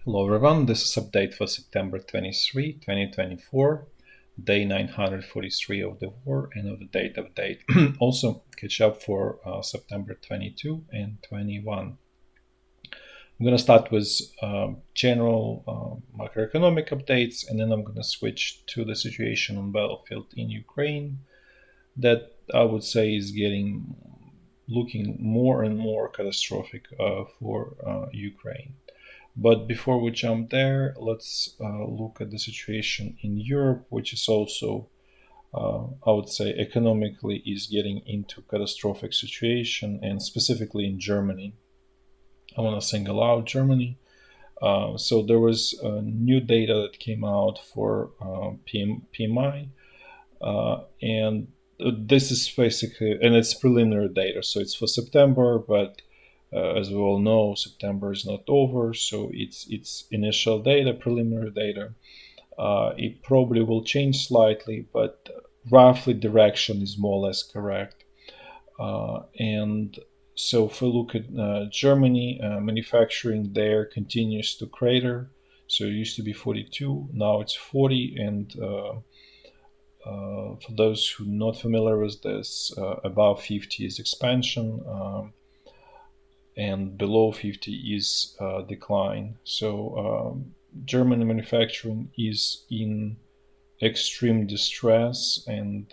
Hello everyone, this is update for September 23, 2024, day 943 of the war and of the date of date. Also, catch up for September 22 and 21. I'm going to start with general macroeconomic updates, and then I'm going to switch to the situation on battlefield in Ukraine that I would say is looking more and more catastrophic for Ukraine. But before we jump there, let's look at the situation in Europe, which is also, I would say, economically is getting into catastrophic situation, and specifically in Germany. I want to single out Germany. So there was new data that came out for PMI, and this is basically, and it's preliminary data, so it's for September, but as we all know, September is not over, so it's initial data, preliminary data. It probably will change slightly, but roughly direction is more or less correct. And so if we look at Germany, manufacturing there continues to crater. So it used to be 42, now it's 40, and for those who are not familiar with this, above 50 is expansion, and below 50 is decline. So German manufacturing is in extreme distress, and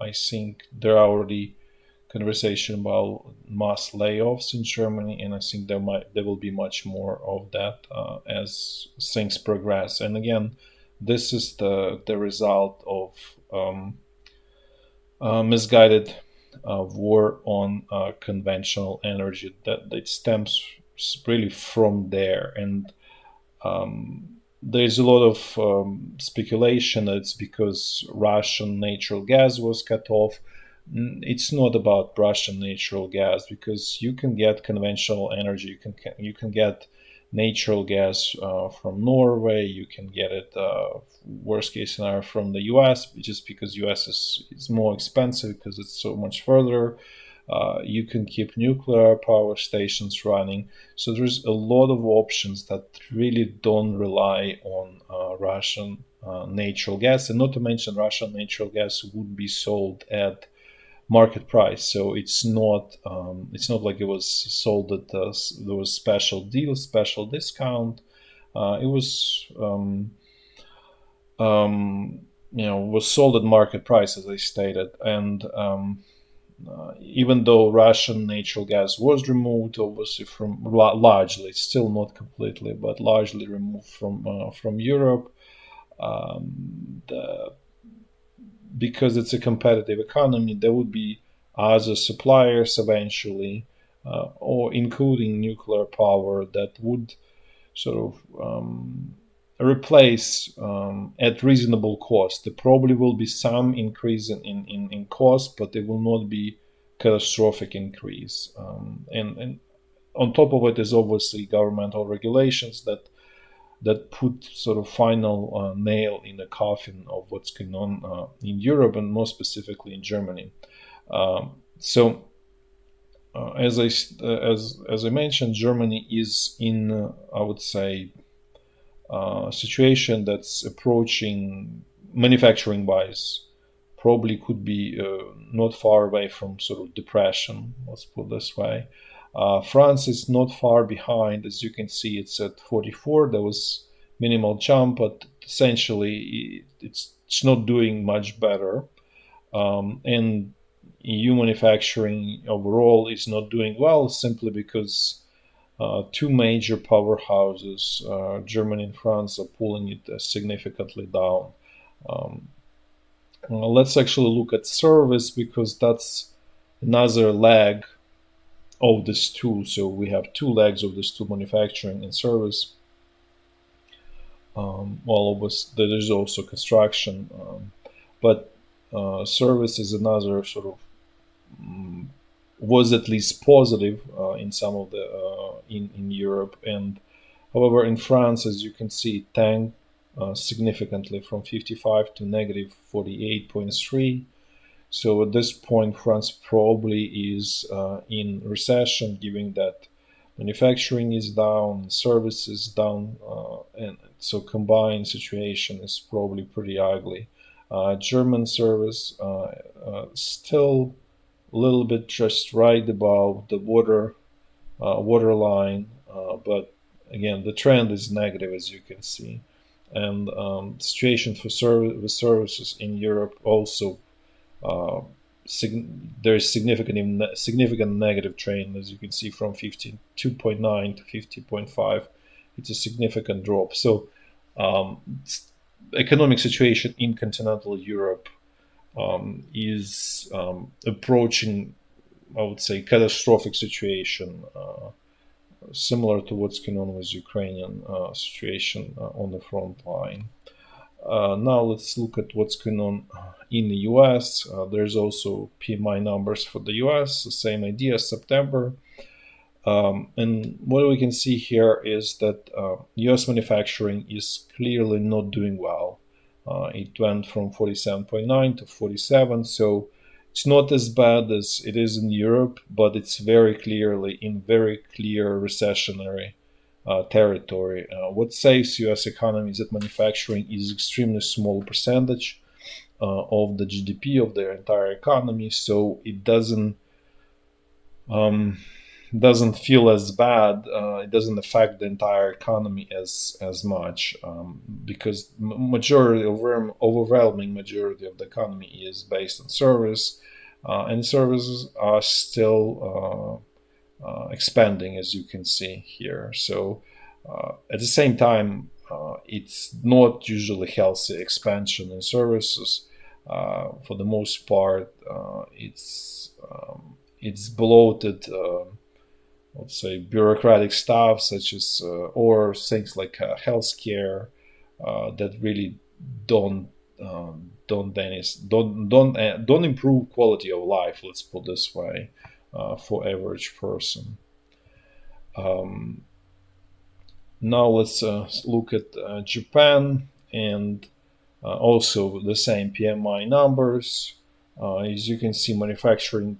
I think there are already conversation about mass layoffs in Germany, and I think there will be much more of that as things progress. And again, this is the result of misguided war on conventional energy that it stems really from there. And there's a lot of speculation that it's because Russian natural gas was cut off. It's not about Russian natural gas, because you can get conventional energy. You can get natural gas from Norway. You can get it, worst case scenario, from the US, just because US is more expensive because it's so much further. You can keep nuclear power stations running. So there's a lot of options that really don't rely on Russian natural gas, and not to mention Russian natural gas would be sold at market price. So it's not like it was sold at there was special deal, special discount. It was was sold at market price, as I stated. And even though Russian natural gas was removed, obviously from largely, still not completely, but largely removed from Europe, because it's a competitive economy, there would be other suppliers eventually, or including nuclear power, that would sort of replace at reasonable cost. There probably will be some increase in cost, but it will not be catastrophic increase. And on top of it is obviously governmental regulations that put sort of final nail in the coffin of what's going on in Europe, and more specifically in Germany. So as I mentioned, Germany is in, I would say, situation that's approaching, manufacturing wise, probably could be not far away from sort of depression, let's put it this way. France is not far behind. As you can see, it's at 44. There was minimal jump, but essentially it's not doing much better. And EU manufacturing overall is not doing well, simply because two major powerhouses, Germany and France, are pulling it significantly down. Let's actually look at service, because that's another leg of this tool. So we have two legs of this tool: manufacturing and service. There is also construction, but service is another sort of was at least positive in some of the in Europe. And however, in France, as you can see, it tanked significantly from 55 to negative 48.3. So at this point, France probably is in recession, given that manufacturing is down, services down, and so combined situation is probably pretty ugly. German service still a little bit just right above the waterline, but again the trend is negative, as you can see. And situation for with services in Europe also, uh, there is significant negative trend, as you can see, from 52.9 to 50.5. It's a significant drop. So um, economic situation in continental Europe is approaching, I would say, catastrophic situation, similar to what's going on with Ukrainian situation on the front line. Now let's look at what's going on in the US. There's also PMI numbers for the US, the same idea, September. And what we can see here is that US manufacturing is clearly not doing well. It went from 47.9 to 47, so it's not as bad as it is in Europe, but it's very clearly in very clear recessionary territory. What saves US economy is that manufacturing is extremely small percentage of the GDP of their entire economy, so it um, doesn't feel as bad. It doesn't affect the entire economy as much, because overwhelming majority of the economy is based on service, and services are still expanding, as you can see here. So at the same time, it's not usually healthy expansion in services. For the most part, it's bloated, let's say, bureaucratic stuff, such as or things like healthcare that really don't don't improve quality of life. Let's put this way, for average person. Um, Now let's look at Japan, and also the same PMI numbers. As you can see, manufacturing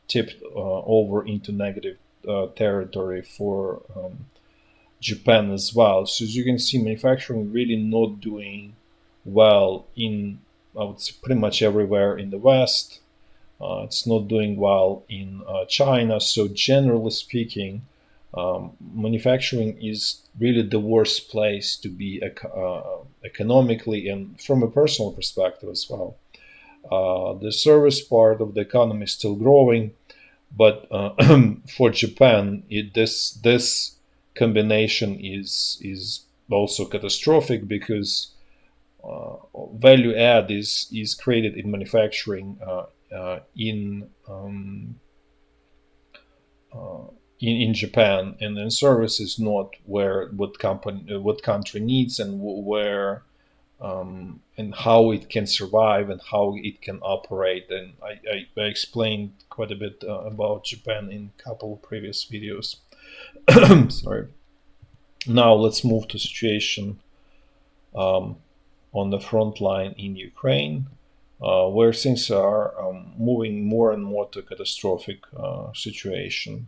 tipped over into negative territory for Japan as well. So as you can see, manufacturing really not doing well in, I would say, pretty much everywhere in the West. It's not doing well in China. So generally speaking, manufacturing is really the worst place to be economically and from a personal perspective as well. The service part of the economy is still growing, but for Japan, this combination is also catastrophic, because value add is created in manufacturing uh, in Japan, and then service is not where what country needs, and where and how it can survive and how it can operate. And I explained quite a bit about Japan in a couple of previous videos. Sorry. Now let's move to situation um, on the front line in Ukraine, where things are moving more and more to a catastrophic situation.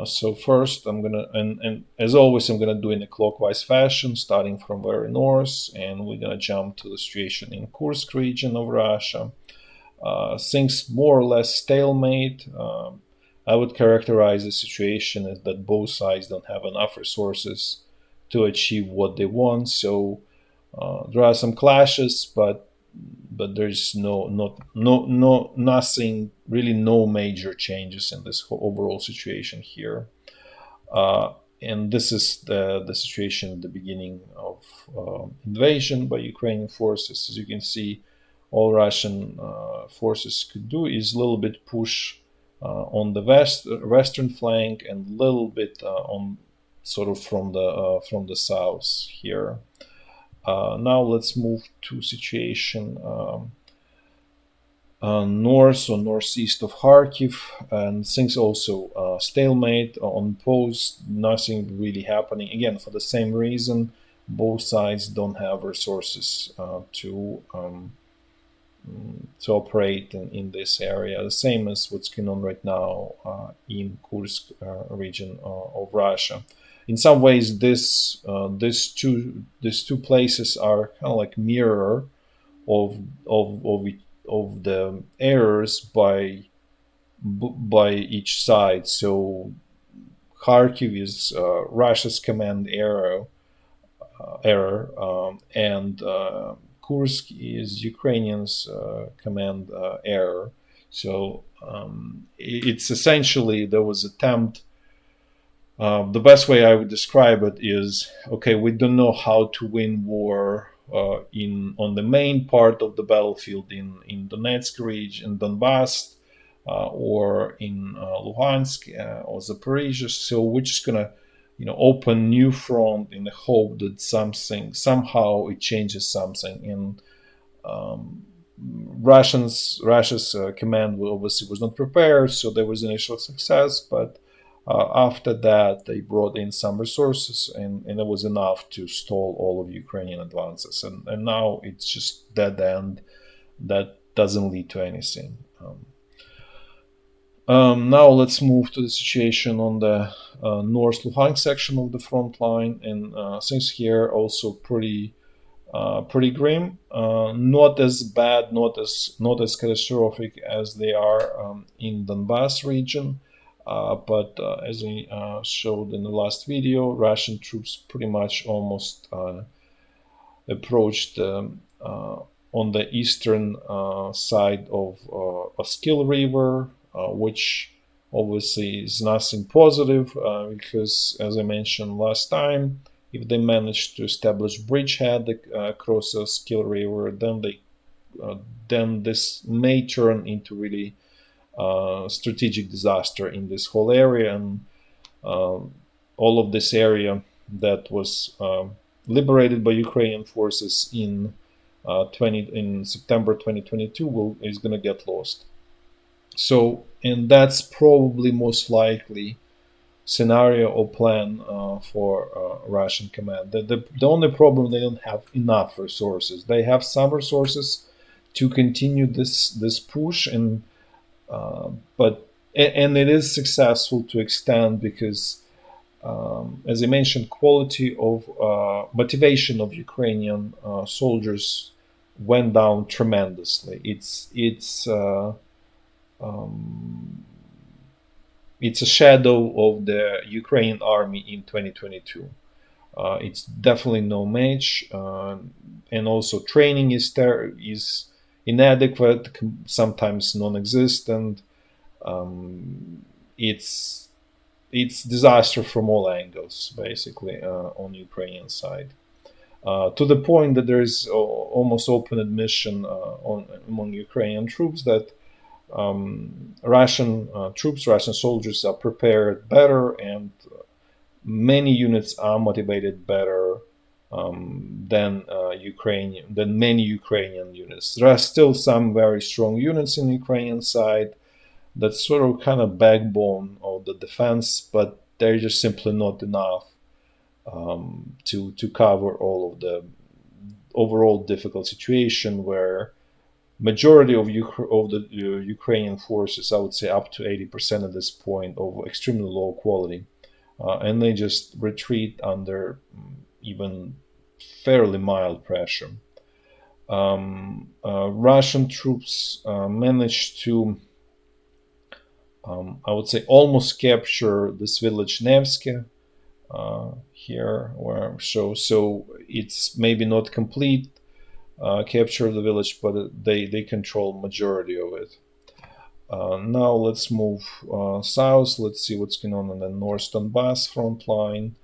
So first, I'm gonna, and as always, I'm gonna do in a clockwise fashion, starting from very north, and we're gonna jump to the situation in Kursk region of Russia. Things more or less stalemate. I would characterize the situation as that both sides don't have enough resources to achieve what they want. So there are some clashes, but there's nothing really, no major changes in this whole overall situation here. And this is the situation at the beginning of invasion by Ukrainian forces. As you can see, all Russian forces could do is a little bit push on the western flank, and a little bit on sort of from the south here. Now let's move to situation north or northeast of Kharkiv, and things also stalemate on post, nothing really happening. Again, for the same reason, both sides don't have resources to operate in this area, the same as what's going on right now in Kursk region of Russia. In some ways, these two places are kind of like mirror of of the errors by each side. So Kharkiv is Russia's command error, and Kursk is Ukrainian's command error. So it's essentially there was attempt. The best way I would describe it is okay. We don't know how to win war in on the main part of the battlefield in Donetsk region, Donbass, or in Luhansk or Zaporizhzhia. So we're just gonna, open new front in the hope that something somehow it changes something. And Russia's command obviously was not prepared, so there was initial success, but after that they brought in some resources, and it was enough to stall all of Ukrainian advances. And now it's just dead end that doesn't lead to anything. Now let's move to the situation on the North Luhansk section of the front line, and things here also pretty grim. Not as bad, not as catastrophic as they are in Donbass region, but as we showed in the last video, Russian troops pretty much almost approached on the eastern side of Oskil River, which obviously is nothing positive because, as I mentioned last time, if they manage to establish bridgehead across the Oskil River, then this may turn into really strategic disaster in this whole area, and all of this area that was liberated by Ukrainian forces in September 2022 is going to get lost. So, and that's probably most likely scenario or plan for Russian command. The only problem, they don't have enough resources. They have some resources to continue this push, and it is successful to extend because, as I mentioned, quality of motivation of Ukrainian soldiers went down tremendously. It's a shadow of the Ukrainian army in 2022. It's definitely no match, and also training is inadequate, sometimes non-existent. It's disaster from all angles, basically, on Ukrainian side. To the point that there is almost open admission among Ukrainian troops that Russian soldiers are prepared better, and many units are motivated better than many Ukrainian units. There are still some very strong units in the Ukrainian side that's sort of kind of backbone of the defense, but they're just simply not enough to cover all of the overall difficult situation where majority of the Ukrainian forces, I would say up to 80% at this point, of extremely low quality, and they just retreat under even fairly mild pressure. Russian troops managed to, I would say, almost capture this village Nevske here, so it's maybe not complete capture of the village, but they control majority of it. Now let's move south. Let's see what's going on in the North Donbas front line.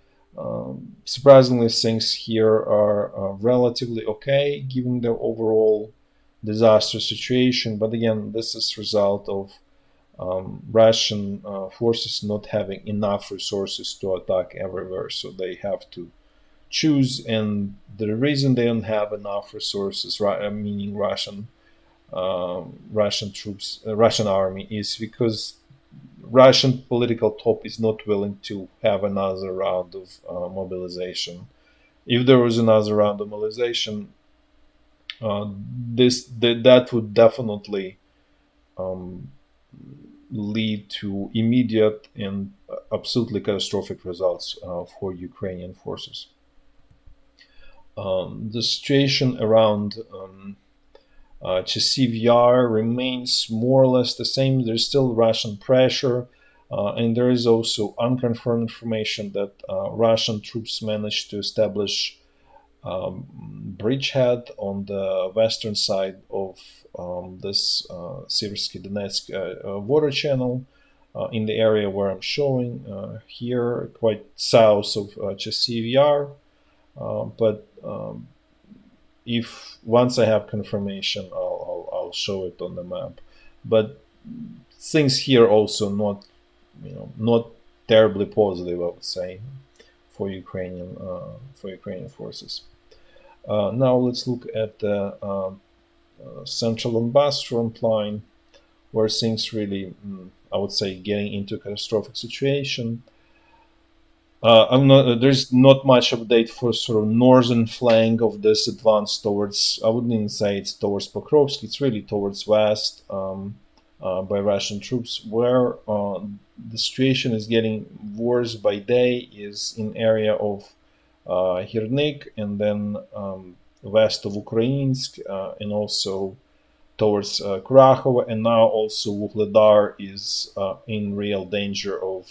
Surprisingly, things here are relatively okay given the overall disaster situation. But again, this is result of Russian forces not having enough resources to attack everywhere, so they have to choose. And the reason they don't have enough resources, meaning Russian troops, Russian army, is because Russian political top is not willing to have another round of mobilization. If there was another round of mobilization, That would definitely um, lead to immediate and absolutely catastrophic results for Ukrainian forces. The situation around Chasiv Yar remains more or less the same. There's still Russian pressure, and there is also unconfirmed information that Russian troops managed to establish bridgehead on the western side of this Siversky Donetsk water channel in the area where I'm showing here, quite south of Chasiv Yar. But if once I have confirmation, I'll show it on the map. But things here also not terribly positive, I would say, for Ukrainian forces. Now let's look at the Central Donbas front line, where things really, I would say, getting into a catastrophic situation. There's not much update for sort of northern flank of this advance towards. I wouldn't even say it's towards Pokrovsk. It's really towards west by Russian troops. Where the situation is getting worse by day is in area of Hirnik and then west of Ukrainsk and also towards Krakow, and now also Vuhledar is in real danger of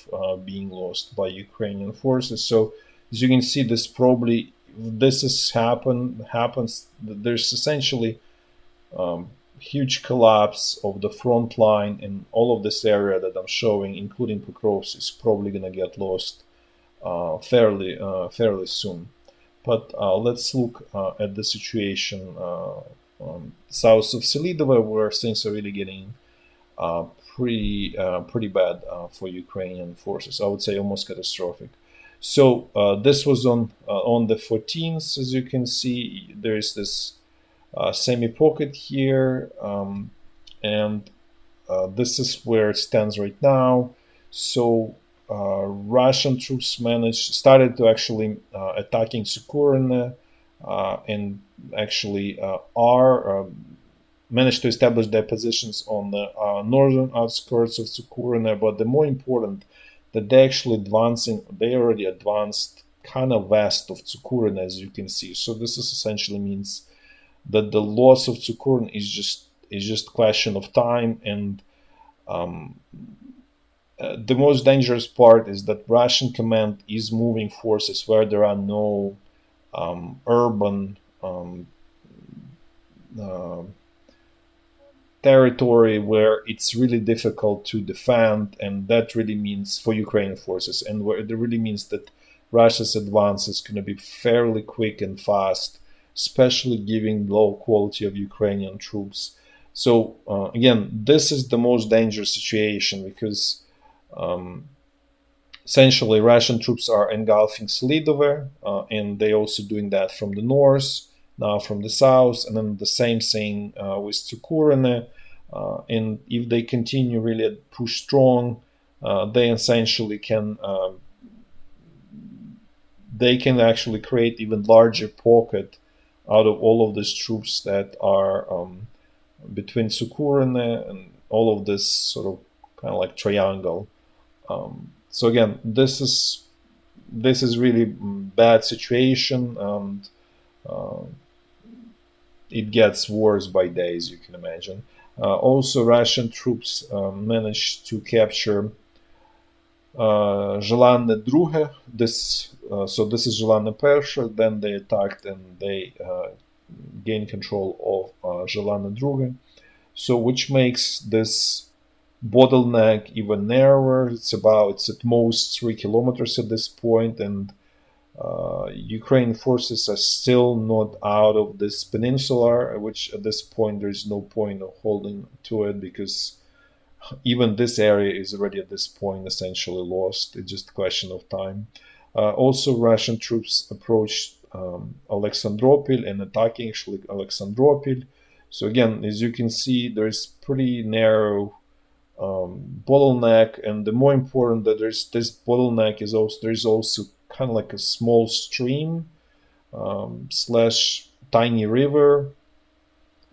being lost by Ukrainian forces. So as you can see, this happens. There's essentially huge collapse of the front line, and all of this area that I'm showing, including Pokrovsk, is probably going to get lost fairly soon. But let's look at the situation south of Selidove, where things are really getting pretty bad for Ukrainian forces. I would say almost catastrophic. So this was on the 14th. As you can see, there is this semi pocket here, and this is where it stands right now. So Russian troops started to actually attacking Tsukuryne and actually are managed to establish their positions on the northern outskirts of Tsukuryne. But the more important, that they already advanced kind of west of Tsukuryne, as you can see. So this is essentially means that the loss of Tsukuryne is just question of time. And the most dangerous part is that Russian command is moving forces where there are no urban territory, where it's really difficult to defend, and that really means for Ukrainian forces, and where it really means that Russia's advance is going to be fairly quick and fast, especially given low quality of Ukrainian troops. So again, this is the most dangerous situation because essentially Russian troops are engulfing Selidove, and they also doing that from the north, now from the south, and then the same thing with Tsukuryne. And if they continue really push strong, they essentially they can actually create even larger pocket out of all of these troops that are between Tsukuryne and all of this sort of kind of like triangle. So again, this is really bad situation, and it gets worse by day, as you can imagine. Also, Russian troops managed to capture Желанне Druge. So this is Желанне Persha. Then they attacked and they gained control of Желанне Druge. So which makes this bottleneck even narrower. It's at most 3 kilometers at this point, and Ukrainian forces are still not out of this peninsula, which at this point there is no point of holding to it, because even this area is already at this point essentially lost. It's just a question of time. Also, Russian troops approached Alexandropol and attacking actually Alexandropol. So again, as you can see, there's pretty narrow bottleneck, and the more important that there's this bottleneck is there's also kind of like a small stream slash tiny river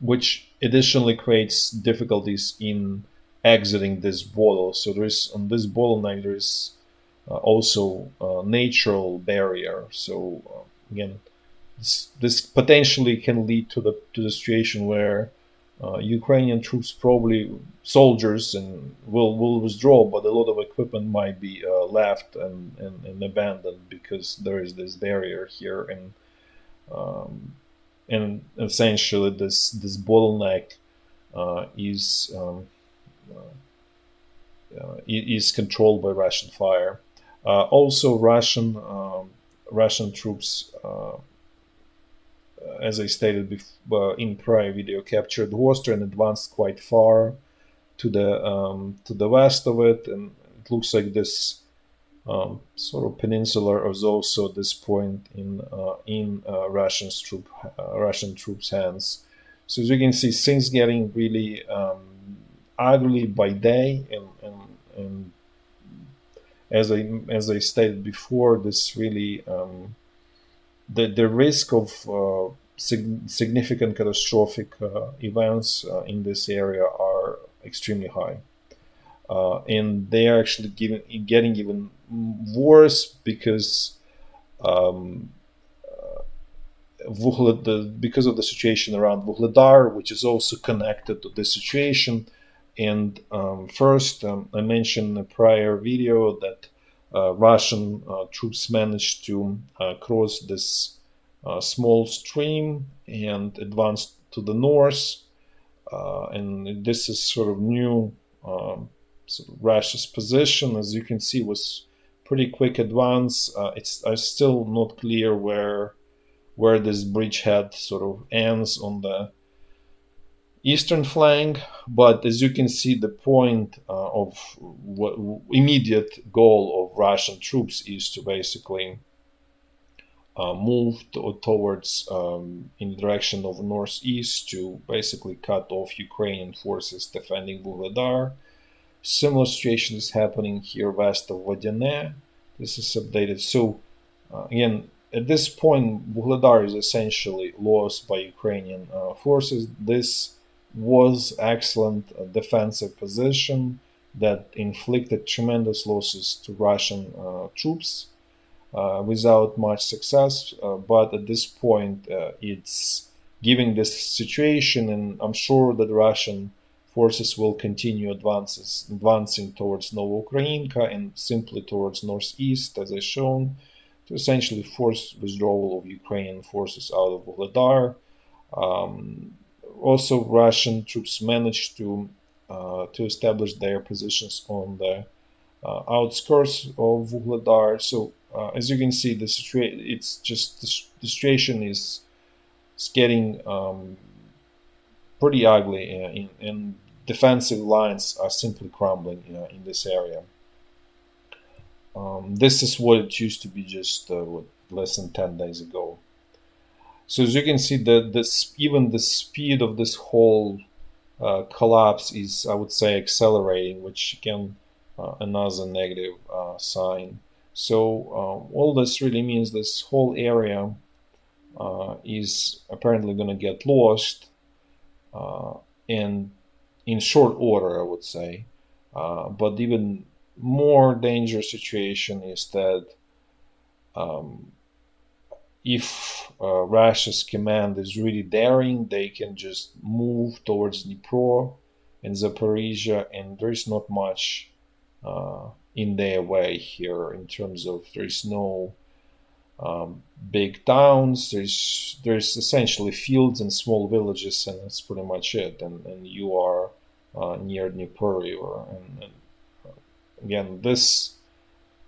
which additionally creates difficulties in exiting this bottle. So there is on this bottleneck there is also a natural barrier. So again, this potentially can lead to the situation where Ukrainian troops, probably soldiers, and will withdraw, but a lot of equipment might be left and abandoned because there is this barrier here, um, and essentially this bottleneck is is controlled by Russian fire. Also, Russian troops, as I stated in prior video, captured Worcester and advanced quite far to the west of it, and it looks like this sort of peninsula is also at this point in Russian troops' hands. So as you can see, things getting really ugly by day, and as I stated before, this really the risk of significant catastrophic events in this area are extremely high. And they are actually getting even worse because because of the situation around Vuhledar, which is also connected to this situation. And first, I mentioned in a prior video that Russian troops managed to cross this small stream and advance to the north. And this is sort of new. Sort of Russia's position, as you can see, was pretty quick advance. It's still not clear where this bridgehead sort of ends on the eastern flank, but as you can see, the point of what immediate goal of Russian troops is to basically move towards in the direction of northeast to basically cut off Ukrainian forces defending Vugledar. Similar situation is happening here west of Vodiane. This is updated. So again, at this point, Vuhledar is essentially lost by Ukrainian forces. This was excellent defensive position that inflicted tremendous losses to Russian troops without much success. But at this point, it's giving this situation, and I'm sure that Russian forces will continue advancing towards Novoukrainka and simply towards northeast, as I shown, to essentially force withdrawal of Ukrainian forces out of Vuhledar. Also, Russian troops managed to establish their positions on the outskirts of Vuhledar. So, as you can see, the situation is getting pretty ugly, and defensive lines are simply crumbling in this area. This is what it used to be just less than 10 days ago. So as you can see, even the speed of this whole collapse is, I would say, accelerating, which again, another negative sign. So all this really means this whole area is apparently going to get lost, and in short order, I would say. But even more dangerous situation is that if Russia's command is really daring, they can just move towards Dnipro and Zaporizhzhia, and there is not much in their way here in terms of there is no big towns. There's essentially fields and small villages, and that's pretty much it. And you are near Dnipro River, and again, this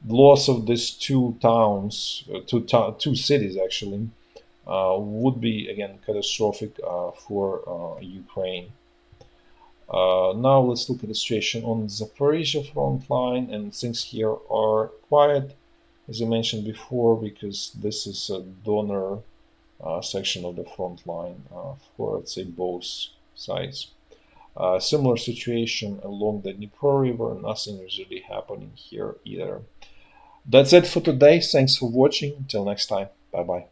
loss of these two towns, two cities actually, would be again catastrophic for Ukraine. Now let's look at the situation on Zaporizhzhia front line, and things here are quiet, as I mentioned before, because this is a donor section of the front line for, let's say, both sides. Similar situation along the Dnipro River, nothing is really happening here either. That's it for today. Thanks for watching. Until next time. Bye bye.